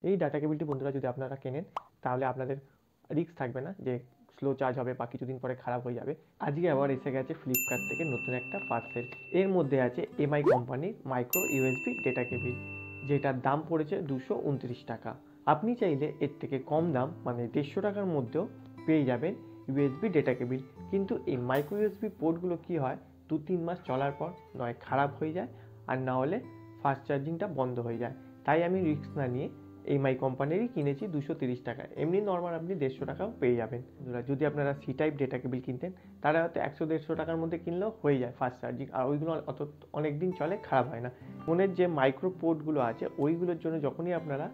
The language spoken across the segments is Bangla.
এই ডাটা কেবিলটি বন্ধুরা যদি আপনারা কেনেন তাহলে আপনাদের রিস্ক থাকবে না যে স্লো চার্জ হবে বা কিছুদিন পরে খারাপ হয়ে যাবে। আজকে আবার এসে গেছে ফ্লিপকার্ট থেকে নতুন একটা পার্সেল। এর মধ্যে আছে এমআই কোম্পানির মাইক্রো ইউএসবি ডেটা কেবিল, যেটার দাম পড়েছে 229 টাকা। আপনি চাইলে এর থেকে কম দাম মানে 150 টাকার মধ্যেও পেয়ে যাবেন ইউএসবি ডেটা কেবিল। কিন্তু এই মাইক্রো ইউএসবি পোর্টগুলো কি হয়, 2-3 মাস চলার পর নয় খারাপ হয়ে যায় আর না হলে ফাস্ট চার্জিংটা বন্ধ হয়ে যায়। তাই আমি রিস্ক না নিয়ে এমআই কোম্পানিরই কিনেছি 230 টাকায়। এমনি নর্মাল আপনি 150 টাকাও পেয়ে যাবেন। যদি আপনারা সি টাইপ ডেটা কেবিল কিনতেন তারা হয়তো 100-150 টাকার মধ্যে কিনলেও হয়ে যায় ফাস্ট চার্জিং, আর ওইগুলো অনেক দিন চলে, খারাপ হয় না। ফোনের যে মাইক্রো পোর্টগুলো আছে ওইগুলোর জন্য যখনই আপনারা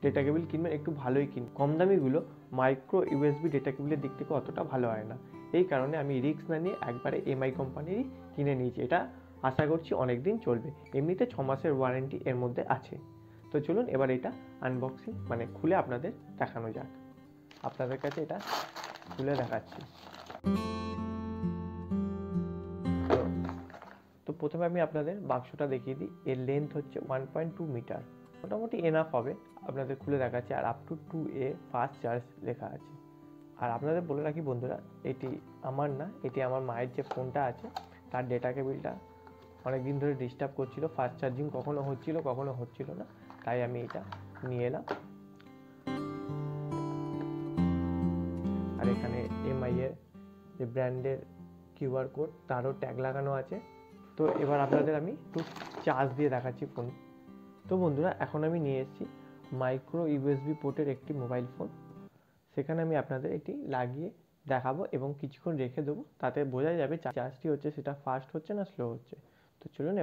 ডেটা কেবিল কিনবেন একটু ভালোই কিনবেন। কম দামিগুলো মাইক্রো ইউএসবি ডেটা কেবিলের দিক থেকে অতটা ভালো হয় না। এই কারণে আমি রিস্ক না নিয়ে একবারে এমআই কোম্পানিরই কিনে নিয়েছি। এটা আশা করছি অনেক দিন চলবে। এমনিতে 6 মাসের ওয়ারেন্টি এর মধ্যে আছে। তো চলুন এবার এটা আনবক্সিং মানে খুলে আপনাদের দেখানো যাক। আপনাদের কাছে এটা খুলে দেখাচ্ছি। তো প্রথমে আমি আপনাদের বাক্সটা দেখিয়ে দিই। এর লেন্থ হচ্ছে 1.2 মিটার, মোটামুটি এনাফ হবে। আপনাদের খুলে দেখাচ্ছি। আর up to 2A fast charge লেখা আছে। আর আপনাদের বলে রাখি বন্ধুরা, এটি আমার না, এটি আমার মায়ের যে ফোনটা আছে তার ডেটা কেবিলটা অনেক দিন ধরে ডিস্টার্ব করছিল। ফাস্ট চার্জিং কখনো হচ্ছিল কখনো হচ্ছিল না, তাই আমি এটা নিয়ে এলাম। আর এখানে এমআই এর যে ব্র্যান্ডের কিউআর কোড তারও ট্যাগ লাগানো আছে। তো এবার আপনাদের আমি একটু চার্জ দিয়ে দেখাচ্ছি ফোন। তো বন্ধুরা এখন আমি নিয়ে এসেছি মাইক্রো ইউএসবি পোর্টের একটি মোবাইল ফোন। সেখানে আমি আপনাদের এটি লাগিয়ে দেখাবো এবং কিছুক্ষণ রেখে দেবো, তাতে বোঝা যাবে চার্জটি হচ্ছে সেটা ফাস্ট হচ্ছে না স্লো হচ্ছে। তো চলুন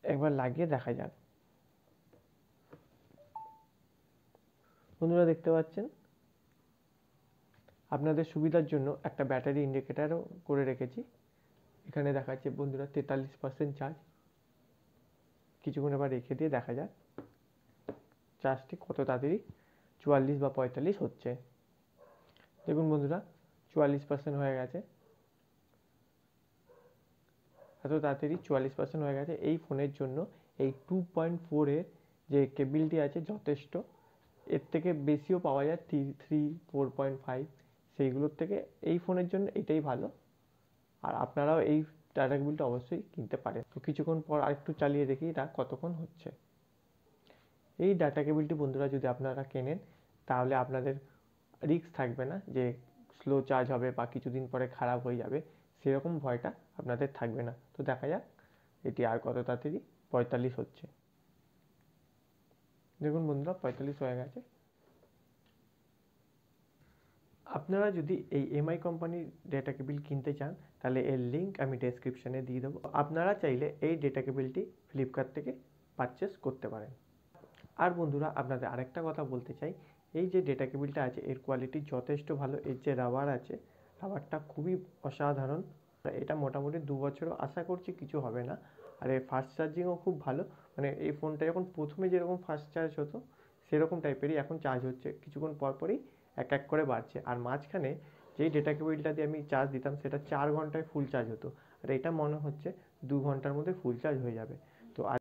একবার লাগিয়ে দেখা যাক। বন্ধুরা দেখতে পাচ্ছেন, আপনাদের সুবিধার জন্য একটা ব্যাটারি ইন্ডিকেটারও করে রেখেছি। এখানে দেখাচ্ছে বন্ধুরা 43% চার্জ। কিছুক্ষণ এবার রেখে দিয়ে দেখা যাক চার্জটি কত তাড়াতাড়ি 44 বা 45 হচ্ছে। দেখুন বন্ধুরা 44% হয়ে গেছে। এত তাড়াতাড়ি 44% হয়ে গেছে। এই ফোনের জন্য এই 2.4 এর যে কেবিলটি আছে যথেষ্ট। এর থেকে বেশিও পাওয়া যায় 3, 4.5, সেইগুলোর থেকে এই ফোনের জন্য এটাই ভালো। আর আপনারাও এই ডাটা কেবিলটা অবশ্যই কিনতে পারেন। তো কিছুক্ষণ পর আরেকটু চালিয়ে দেখি এটা কতক্ষণ হচ্ছে। এই ডাটা কেবিলটি বন্ধুরা যদি আপনারা কেনেন তাহলে আপনাদের রিস্ক থাকবে না যে স্লো চার্জ হবে বা কিছুদিন পরে খারাপ হয়ে যাবে, সেরকম ভয়টা আপনাদের থাকবে না। তো দেখা যাক এটি আর কত তাড়াতাড়ি 45 হচ্ছে। দেখুন বন্ধুরা 45 হয়ে গেছে। আপনারা যদি এই এমআই কোম্পানির ডেটা কেবিল কিনতে চান তাহলে এর লিঙ্ক আমি ডেসক্রিপশানে দিয়ে দেবো। আপনারা চাইলে এই ডেটা কেবিলটি ফ্লিপকার্ট থেকে পারচেস করতে পারেন। আর বন্ধুরা আপনাদের আরেকটা কথা বলতে চাই, এই যে ডেটা কেবিলটা আছে এর কোয়ালিটি যথেষ্ট ভালো। এর যে রাবার আছে রাবারটা খুবই অসাধারণ। এটা মোটামুটি 2 বছরও আশা করছি কিছু হবে না। আর এর ফাস্ট চার্জিংও খুব ভালো। মানে এই ফোনটা যখন প্রথমে যেরকম ফাস্ট চার্জ হতো সেরকম টাইপেরই এখন চার্জ হচ্ছে, কিছুক্ষণ পরপরই এক এক করে বাড়ছে। আর মাঝখানে যেই ডেটা কেবিলটা দিয়ে আমি চার্জ দিতাম সেটা 4 ঘন্টায় ফুল চার্জ হতো, আর এটা মনে হচ্ছে 2 ঘন্টার মধ্যে ফুল চার্জ হয়ে যাবে। তো